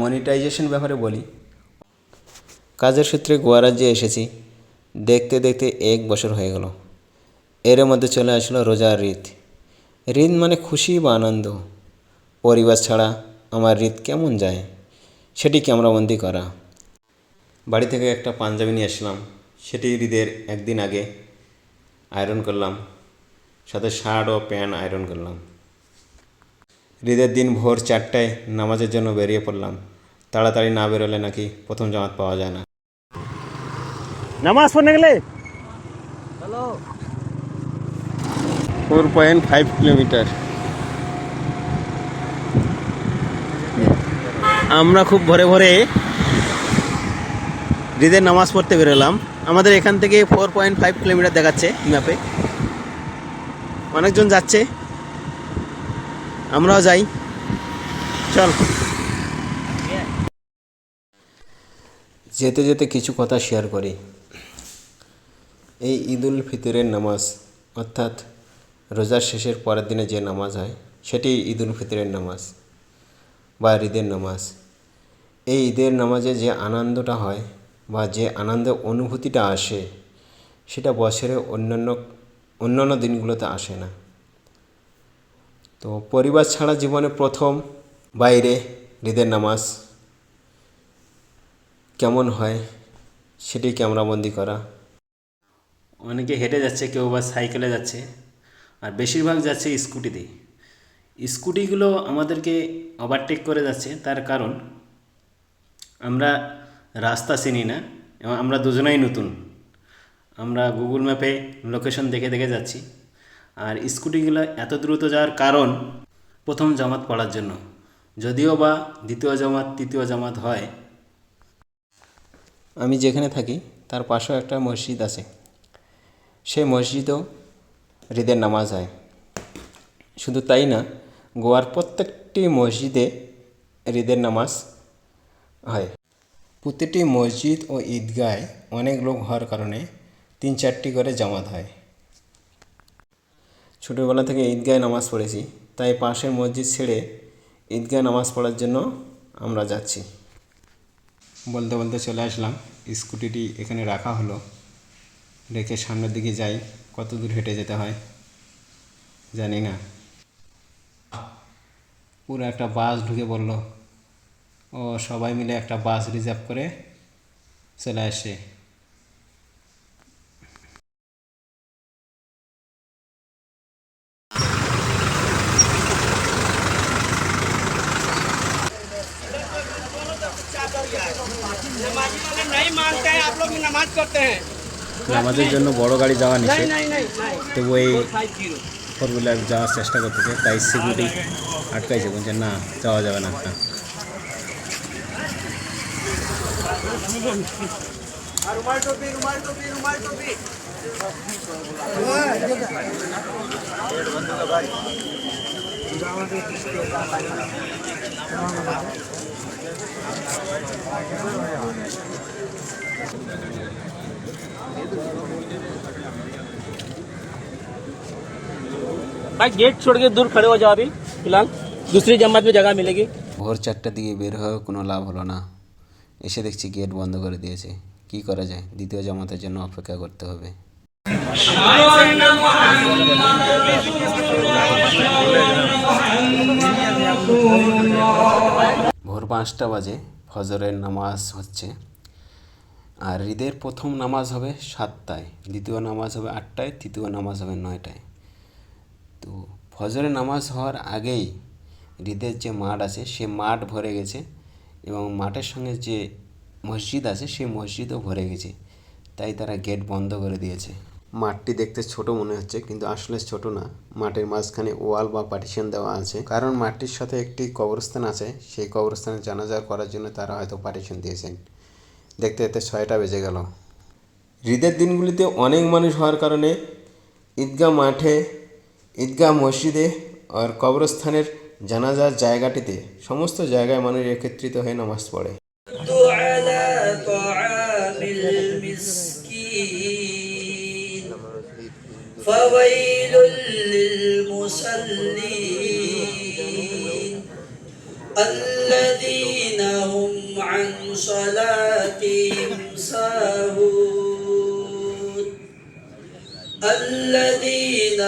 Monetization ব্যাপারে বলি, কাজের সূত্রে গোয়া রাজ্যে এসেছি, দেখতে দেখতে 1 বছর হয়ে গেল। এর মধ্যে চলে আসলো রোজার ঈদ। ঈদ মানে খুশি বা আনন্দ। পরিবার ছাড়া আমার ঈদ কেমন যায় সেটি ক্যামেরাবন্দি করা। বাড়ি থেকে একটা পাঞ্জাবি নিয়ে আসলাম, সেটি ঈদের একদিন আগে আয়রন করলাম, সাথে শার্ট ও প্যান্ট আয়রন করলাম। ঈদের দিন ভোর 4টায় নামাজের জন্য বেরিয়ে পড়লাম। তাড়াতাড়ি না বেরোলে নাকি প্রথম জামাত পাওয়া যায় না। নামাজ পড়নে গেলে 4.5 কিলোমিটার। আমরা খুব ভোরে ভোরে ঈদের নামাজ পড়তে বেরোলাম। আমাদের এখান থেকে 4.5 কিলোমিটার দেখাচ্ছে ম্যাপে। অনেকজন যাচ্ছে, আমরাও যাই, চল। যেতে যেতে কিছু কথা শেয়ার করি। এই ঈদ উল ফিতরের নামাজ, অর্থাৎ রোজার শেষের পরের দিনে যে নামাজ হয় সেটি ঈদ উল ফিতরের নামাজ বা ঈদের নামাজ। এই ঈদের নামাজে যে আনন্দটা হয় বা যে আনন্দের অনুভূতিটা আসে সেটা বছরে অন্যান্য দিনগুলোতে আসে না। তো পরিবার ছাড়া জীবনে প্রথম বাইরে ঈদের নামাজ কেমন হয় সেটি ক্যামেরাবন্দি করা। অনেকে হেঁটে যাচ্ছে, কেউ বা সাইকেলে যাচ্ছে, আর বেশিরভাগ যাচ্ছে স্কুটিতে। স্কুটিগুলো আমাদেরকে ওভারটেক করে যাচ্ছে, তার কারণ আমরা রাস্তা চিনি না এবং আমরা দুজনাই নতুন। আমরা গুগল ম্যাপে লোকেশন দেখে দেখে যাচ্ছি। আর স্কুটিগুলো এত দ্রুত যাওয়ার কারণ প্রথম জামাত পড়ার জন্য, যদিও বা দ্বিতীয় জামাত তৃতীয় জামাত হয়। আমি যেখানে থাকি তার পাশেও একটা মসজিদ আছে, সেই মসজিদেও ঈদের নামাজ হয়। শুধু তাই না, গোয়ার প্রত্যেকটি মসজিদে ঈদের নামাজ হয়। প্রতিটি মসজিদ ও ঈদগায় অনেক লোক হওয়ার কারণে 3-4টি করে জামাত হয়। ছোটোবেলা থেকে ঈদগায় নামাজ পড়েছি, তাই পাশের মসজিদ ছেড়ে ঈদগায় নামাজ পড়ার জন্য আমরা যাচ্ছি। বলতে বলতে চলে আসলাম। স্কুটিটি এখানে রাখা হলো, রেখে সামনের দিকে যাই। কত দূর হেঁটে যেতে হয় জানি না। পুরো একটা বাস ঢুকে পড়ল। ও সবাই মিলে একটা বাস রিজার্ভ করে চলে আসে। নামাজের জন্য বড় গাড়ি যাওয়া নিষেধ, তবু এই 4 হুইলার যাওয়ার চেষ্টা করতেছে, তাই সিকিউরিটি আটকাইছে, বলছে না যাওয়া যাবে না। भाई गेट छोड़ के दूर खड़े हो जाओ, अभी फिलहाल दूसरी जमात में जगह मिलेगी। ভোর 4টার দিকে বের হয়েও কোনো লাভ হলো না। এসে দেখছি গেট বন্ধ করে দিয়েছে। কি করা যায়, দ্বিতীয় জামাতের জন্য অপেক্ষা করতে হবে। ভোর 5টা বাজে, ফজরের নামাজ হচ্ছে। আর ঈদের প্রথম নামাজ হবে 7টায়, দ্বিতীয় নামাজ হবে 8টায়, তৃতীয় নামাজ হবে 9টায়। তো ফজরের নামাজ হওয়ার আগেই ঈদের যে মাঠ আছে সে মাঠ ভরে গেছে, এবং মাঠের সঙ্গে যে মসজিদ আছে সেই মসজিদও ভরে গেছে, তাই তারা গেট বন্ধ করে দিয়েছে। মাঠটি দেখতে ছোট মনে হচ্ছে, কিন্তু আসলে ছোট না। মাঠের মাঝখানে ওয়াল বা পার্টিশন দেওয়া আছে, কারণ মাঠটির সাথে একটি কবরস্থান আছে, সেই কবরস্থানে জানাজা করার জন্য তারা হয়তো পার্টিশন দিয়েছেন। দেখতে দেখতে 6টা বেজে গেল। ঈদের দিনগুলিতে অনেক মানুষ হওয়ার কারণে ঈদগাহ মাঠে, ঈদগাহ মসজিদে আর কবরস্থানের জানাজার জায়গাটিতে সমস্ত জায়গায় মানুষ একত্রিত হয়ে নামাজ পড়ে। فويل للمصلين الذين هم صلاتهم ساهون الذين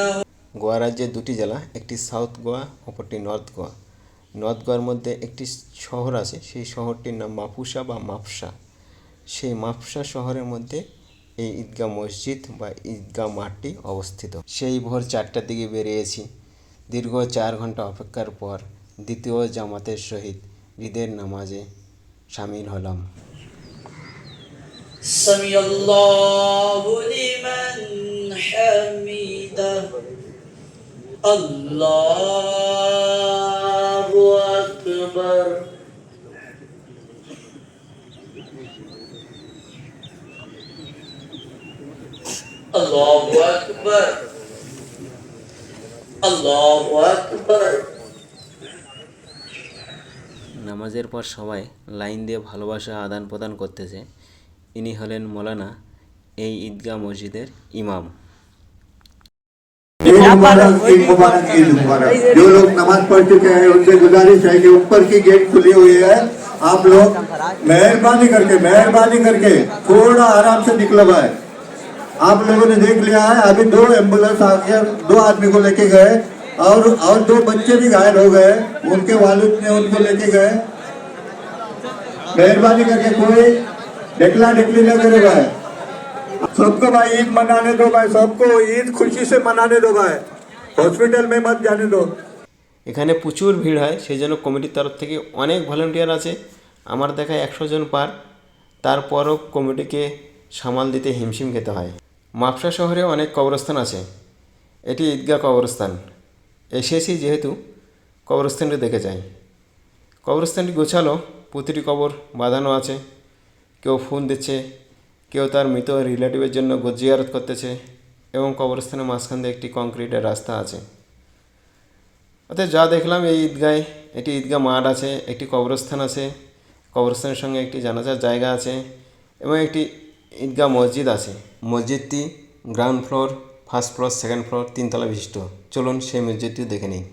গোয়া রাজ্যের দুটি জেলা, একটি সাউথ গোয়া, অপরটি নর্থ গোয়া। নর্থ গোয়ার মধ্যে একটি শহর আছে, সেই শহরটির নাম মাপুসা বা মাপসা। সেই মাপসা শহরের মধ্যে এই ঈদগাহ মসজিদ বা ঈদগাহ মাঠটি অবস্থিত। সেই ভোর 4টার দিকে বেরিয়েছি। দীর্ঘ 4 ঘন্টা অপেক্ষার পর দ্বিতীয় জামাতের সহিত ঈদের নামাজে সামিল হলাম। سمع الله لمن حمده الله أكبر الله أكبر الله أكبر নামাজের পর সবাই লাইন দিয়ে ভালোবাসা আদান প্রদান করতেছে। ইনি হলেন মৌলানা এই ঈদগাহ মসজিদের ইমাম। ईद मुबारक, ईद मुबारक, ईद मुबारक। जो लोग नमाज पढ़ चुके हैं उनसे गुजारिश है कि ऊपर की गेट खुली हुई है, आप लोग मेहरबानी करके थोड़ा आराम से निकलो भाई। आप लोगों ने देख लिया है, अभी 2 एम्बुलेंस आ गया, 2 आदमी को लेके गए और 2 बच्चे भी घायल हो गए, उनके वालिद ने उनको लेके गए। मेहरबानी करके कोई ढकला ढकली न करे भाई। सबको भाई ईद मनाने दो भाई, सबको ईद खुशी से मनाने दो भाई, हॉस्पिटल में मत जाने दो। এখানে প্রচুর ভিড় হয়, সেই জন্য কমিটির তরফ থেকে অনেক ভলেন্টিয়ার আছে। আমার দেখায় 100 জন পার, তারপরও কমিটিকে সামাল দিতে হিমশিম খেতে হয়। মাপসা শহরে অনেক কবরস্থান আছে, এটি ঈদগাহ কবরস্থান। এসেছি যেহেতু কবরস্থানটি দেখে যাই। কবরস্থানটি গোছালো, প্রতিটি কবর বাঁধানো আছে। কেউ ফুল দিচ্ছে, কেউ তার মৃত রিলেটিভের জন্য জিয়ারত করতেছে এবং কবরস্থানের মাঝখান দিয়ে একটি কংক্রিটের রাস্তা আছে। অর্থাৎ যা দেখলাম এই ঈদগাহে, এটি ঈদগাহ মাঠ আছে, একটি কবরস্থান আছে, কবরস্থানের সঙ্গে একটি জানাজার জায়গা আছে এবং একটি ঈদগাহ মসজিদ আছে। মসজিদটি ground floor, first floor, second floor, 3 তলা বিশিষ্ট। চলুন সেই মসজিদটিও দেখে নিই।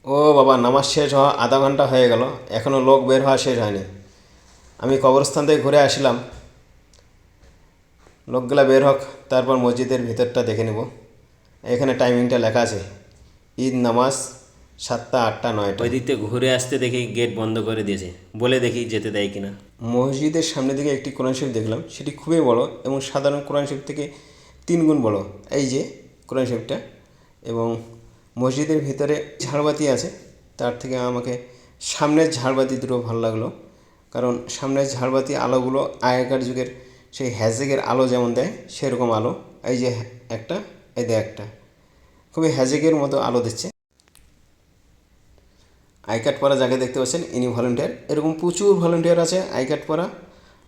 ও বাবা, নামাজ শেষ হওয়া আধা ঘন্টা হয়ে গেল, এখনও লোক বের হওয়া শেষ হয়নি। আমি কবরস্থান থেকে ঘুরে আসলাম, লোকগুলা বের হোক, তারপর মসজিদের ভিতরটা দেখে নেব। এখানে টাইমিংটা লেখা আছে, ঈদ নামাজ 7টা, 8টা, 9টা। ওই দিক থেকে ঘুরে আসতে দেখি গেট বন্ধ করে দিয়েছে, বলে দেখি যেতে দেয় কিনা। মসজিদের সামনের দিকে একটি কোরআন শরীফ দেখলাম, সেটি খুবই বড় এবং সাধারণ কোরআন শরীফ থেকে 3 গুণ বড়। এই যে কোরআন শরীফটা, এবং মসজিদের ভিতরে ঝাড়বাতি আছে। তার থেকে আমাকে সামনের ঝাড়বাতি দুটো ভালো লাগলো, কারণ সামনের ঝাড়বাতি আলোগুলো আগেকার যুগের সেই হ্যাজেকের আলো যেমন দেয় সেরকম আলো। এই যে একটা, এই যে একটা, খুবই হ্যাজেকের মতো আলো দিচ্ছে। আই কার্ড পরা যাকে দেখতে পাচ্ছেন ইনি ভলেন্টিয়ার। এরকম প্রচুর ভলেন্টিয়ার আছে আই কার্ড পরা।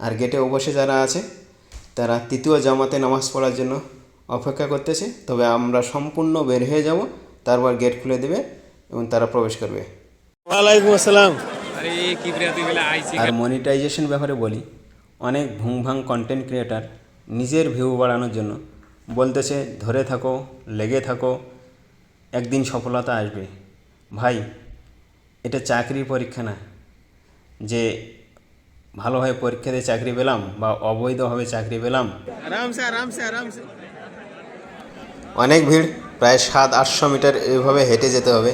আর গেটে অবশ্যই যারা আছে তারা তৃতীয় জামাতে নামাজ পড়ার জন্য অপেক্ষা করতেছে। তবে আমরা সম্পূর্ণ বের হয়ে যাব, তারপর গেট খুলে দেবে এবং তারা প্রবেশ করবে। ওয়ালাইকুম আসসালাম। আর মনিটাইজেশন ব্যাপারে বলি, অনেক ভুংভাং কন্টেন্ট ক্রিয়েটার নিজের ভিউ বাড়ানোর জন্য বলতেছে ধরে থাকো, লেগে থাকো, একদিন সফলতা আসবে। ভাই, এটা চাকরির পরীক্ষা না যে ভালোভাবে পরীক্ষা দিয়ে চাকরি পেলাম বা অবৈধভাবে চাকরি পেলাম। আরামসে। অনেক ভিড়, প্রায় 700-800 মিটার এভাবে হেঁটে যেতে হবে।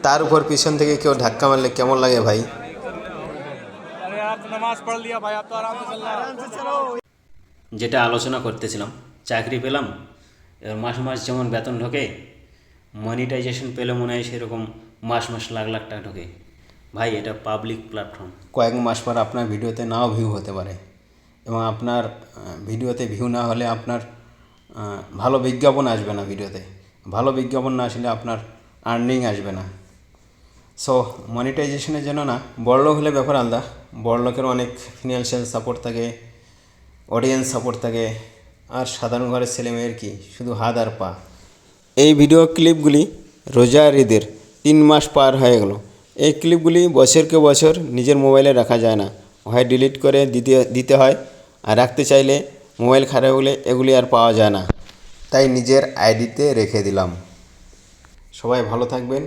তার উপর পিছন থেকে কেউ ধাক্কা মারলে কেমন লাগে ভাই? যেটা আলোচনা করতেছিলাম, চাকরি পেলাম, এবার মাস মাস যেমন বেতন ঢোকে, মনিটাইজেশন পেলে মনে হয় সেরকম মাস মাস লাখ লাখ টাকা ঢোকে। ভাই, এটা পাবলিক প্ল্যাটফর্ম। কয়েক মাস পর আপনার ভিডিওতে নাও ভিউ হতে পারে, এবং আপনার ভিডিওতে ভিউ না হলে আপনার ভালো বিজ্ঞাপন আসবে না। ভিডিওতে ভালো বিজ্ঞাপন না আসলে আপনার আর্নিং আসবে না। সো মনিটাইজেশনের জন্য না, বড়লোক হলে ব্যাপার আলাদা। বড়লোকের অনেক ফিনান্সিয়াল সাপোর্ট থাকে, অডিয়েন্স সাপোর্ট থাকে, আর সাধারণ ঘরের ছেলেমেয়ের কি শুধু হাত আর পা। এই ভিডিও ক্লিপগুলি রোজার ঈদের 3 মাস পার হয়ে গেল। এই ক্লিপগুলি বছরকে বছর নিজের মোবাইলে রাখা যায় না, হয় ডিলিট করে দিতে হয়, আর রাখতে চাইলে মোবাইল খারাপ হলে এগুলি আর পাওয়া যায় না, তাই নিজের আইডিতে রেখে দিলাম। সবাই ভালো থাকবেন,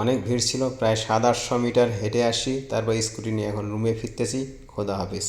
অনেক ভিড় ছিল, প্রায় 700-800 মিটার হেঁটে আসি, তারপর স্কুটি নিয়ে এখন রুমে ফিরতেছি। খোদা হাফেজ।